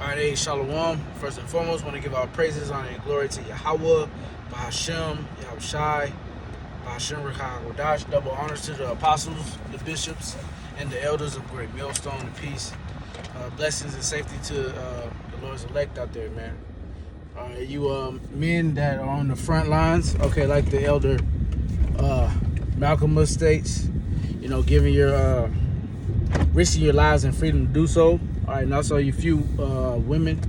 Alright, hey, Shalom. First and foremost, want to give our praises, honor, and glory to Yahweh, Bahashem, Yahushai, Bahashem Rekagodash. Double honors to the apostles, the bishops, and the elders of Great Millstone and Peace. Blessings and safety to the Lord's elect out there, man. You men that are on the front lines, okay, like the elder Malcolm states, giving your risking your lives and freedom to do so. All right, and also you few women,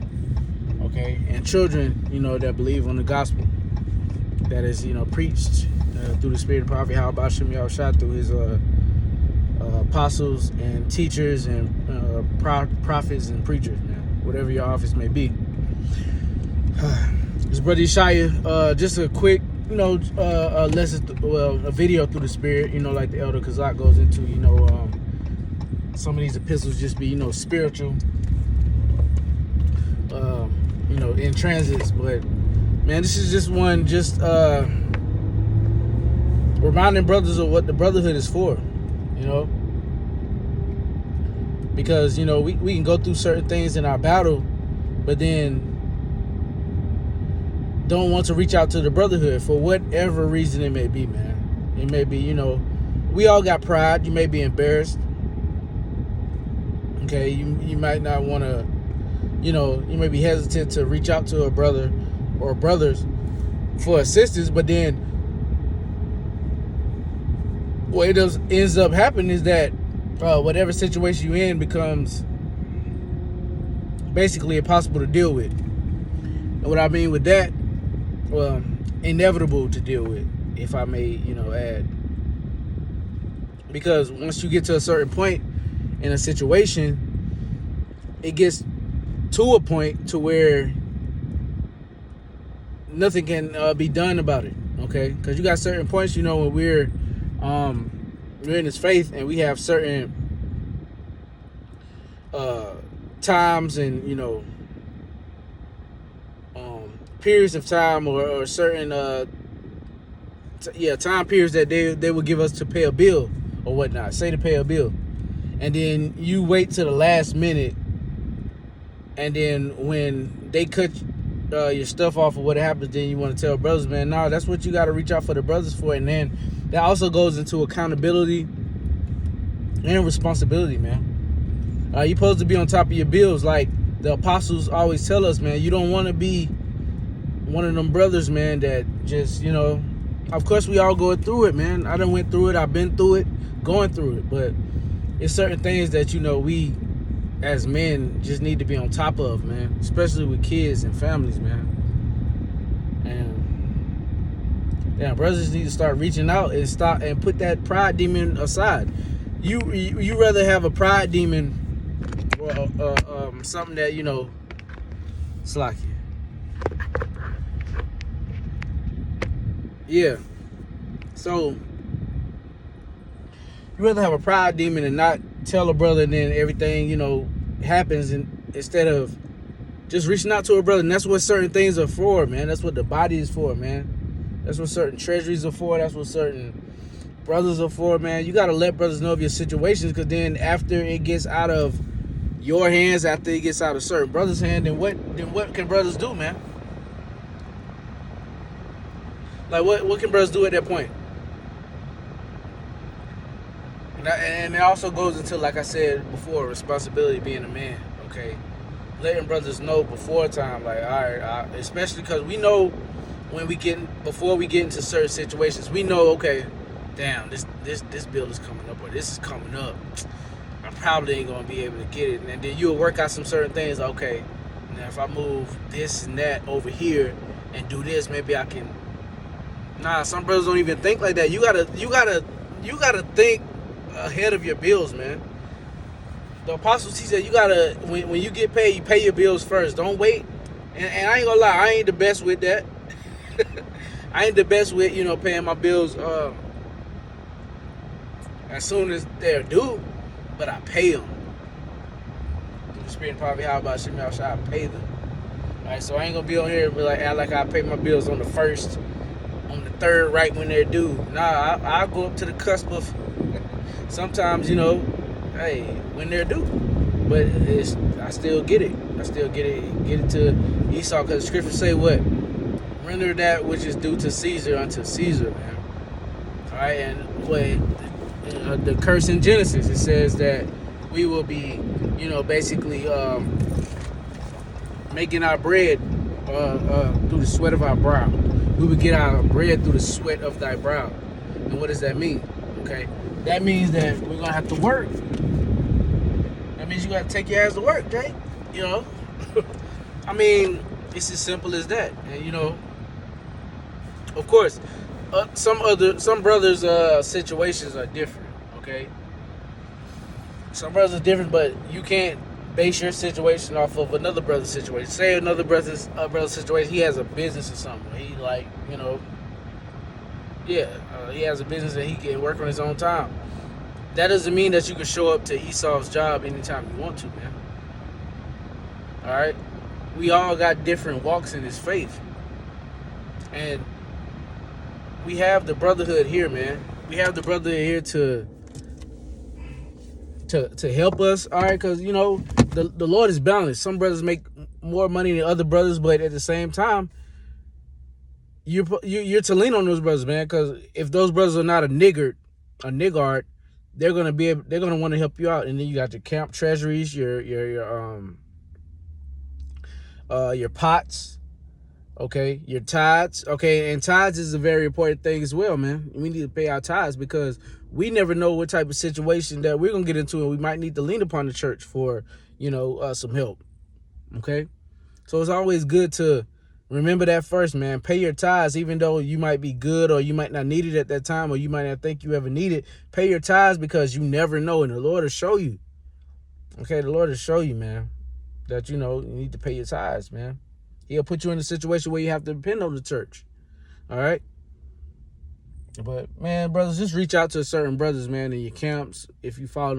okay, and children, that believe on the gospel that is, preached through the Spirit of Prophet Hashem Yahushua through his apostles and teachers and prophets and preachers, man, whatever your office may be. This brother Ishaya, just a quick, lesson, a video through the Spirit, like the elder Kazak goes into, some of these epistles just be, spiritual, in transits. But, man, this is just one, reminding brothers of what the brotherhood is for, Because, we can go through certain things in our battle, but then don't want to reach out to the brotherhood for whatever reason it may be, man. It may be, we all got pride. You may be embarrassed. Okay, you might not want to, you may be hesitant to reach out to a brother or brothers for assistance, but then what ends up happening is that whatever situation you're in becomes basically impossible to deal with. And what I mean with that, inevitable to deal with, if I may, add. Because once you get to a certain point in a situation, it gets to a point to where nothing can be done about it, okay? Because you got certain points, when we're in this faith and we have certain times and, periods of time or certain time periods that they would give us to pay a bill or whatnot, say to pay a bill. And then you wait to the last minute, and then when they cut your stuff off or what happens, then you want to tell brothers, man, no, that's what you got to reach out for the brothers for. And then that also goes into accountability and responsibility, man. You're supposed to be on top of your bills, like the apostles always tell us, man. You don't want to be one of them brothers, man, that just, of course we all go through it, man. I done went through it. I've been through it, going through it. But it's certain things that, we as men just need to be on top of, man, especially with kids and families, man. And brothers need to start reaching out and stop and put that pride demon aside. You rather have a pride demon or something that, slack you. Yeah. So you rather have a pride demon and not tell a brother, and then everything, happens, and instead of just reaching out to a brother. And that's what certain things are for, man. That's what the body is for, man. That's what certain treasuries are for. That's what certain brothers are for, man. You got to let brothers know of your situations, because then after it gets out of your hands, after it gets out of certain brothers' hands, then what can brothers do, man? Like, what can brothers do at that point? And it also goes into, like I said before, responsibility being a man, okay? Letting brothers know before time, like, all right, especially because we know before we get into certain situations, we know, okay, damn, this bill is coming up, or this is coming up. I probably ain't going to be able to get it. And then you'll work out some certain things, okay, now if I move this and that over here and do this, maybe I can. Nah, some brothers don't even think like that. You gotta think ahead of your bills, man. The apostles teach that you gotta, when you get paid, you pay your bills first. Don't wait. And I ain't gonna lie, I ain't the best with that. I ain't the best with, paying my bills as soon as they're due, but I pay them. Through the Spirit of Prophet, how about Shem Yahushua, I pay them. Alright, so I ain't gonna be on here and be like, act like I pay my bills on the first, on the third, right when they're due. Nah, I'll go up to the cusp of sometimes, hey, when they're due. But I still get it. I still get it to Esau, because the scriptures say what? Render that which is due to Caesar unto Caesar, man. All right, and what the curse in Genesis, it says that we will be, basically making our bread through the sweat of our brow. We would get our bread through the sweat of thy brow. And what does that mean? Okay, that means that we're gonna have to work. That means you gotta take your ass to work, Jay. I mean, it's as simple as that. And of course, some brothers' situations are different. Okay, some brothers are different, but you can't base your situation off of another brother's situation. Say another brother's situation, he has a business or something. He he has a business and he can work on his own time. That doesn't mean that you can show up to Esau's job anytime you want to, man. All right, we all got different walks in this faith, and we have the brotherhood here, man. We have the brotherhood here to help us, all right? Because the Lord is balanced. Some brothers make more money than other brothers, but at the same time, you're to lean on those brothers, man. Because if those brothers are not a niggard, they're gonna want to help you out. And then you got your camp treasuries, your pots, okay, your tithes, okay, and tithes is a very important thing as well, man. We need to pay our tithes because we never know what type of situation that we're gonna get into, and we might need to lean upon the church for some help. Okay, so it's always good to remember that first, man. Pay your tithes, even though you might be good or you might not need it at that time, or you might not think you ever need it. Pay your tithes because you never know, and the Lord will show you. Okay, the Lord will show you, man, that you need to pay your tithes, man. He'll put you in a situation where you have to depend on the church. All right. But, man, brothers, just reach out to certain brothers, man, in your camps. If you fall in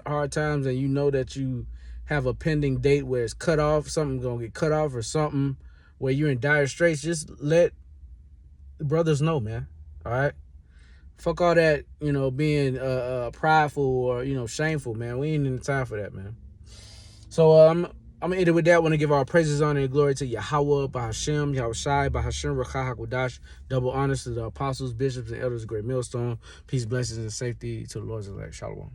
hard times and you know that you have a pending date where it's cut off, something's going to get cut off or something where you're in dire straits, just let the brothers know, man. All right? Fuck all that, being prideful or, shameful, man. We ain't in the time for that, man. So, I'm going to end it with that. I want to give our praises, honor, and glory to Yahweh, Bahashem, Yahushai, Bahashem, Rakah, HaKodash. Double honors to the apostles, bishops, and elders of Great Millstone. Peace, blessings, and safety to the Lord's elect. Shalom.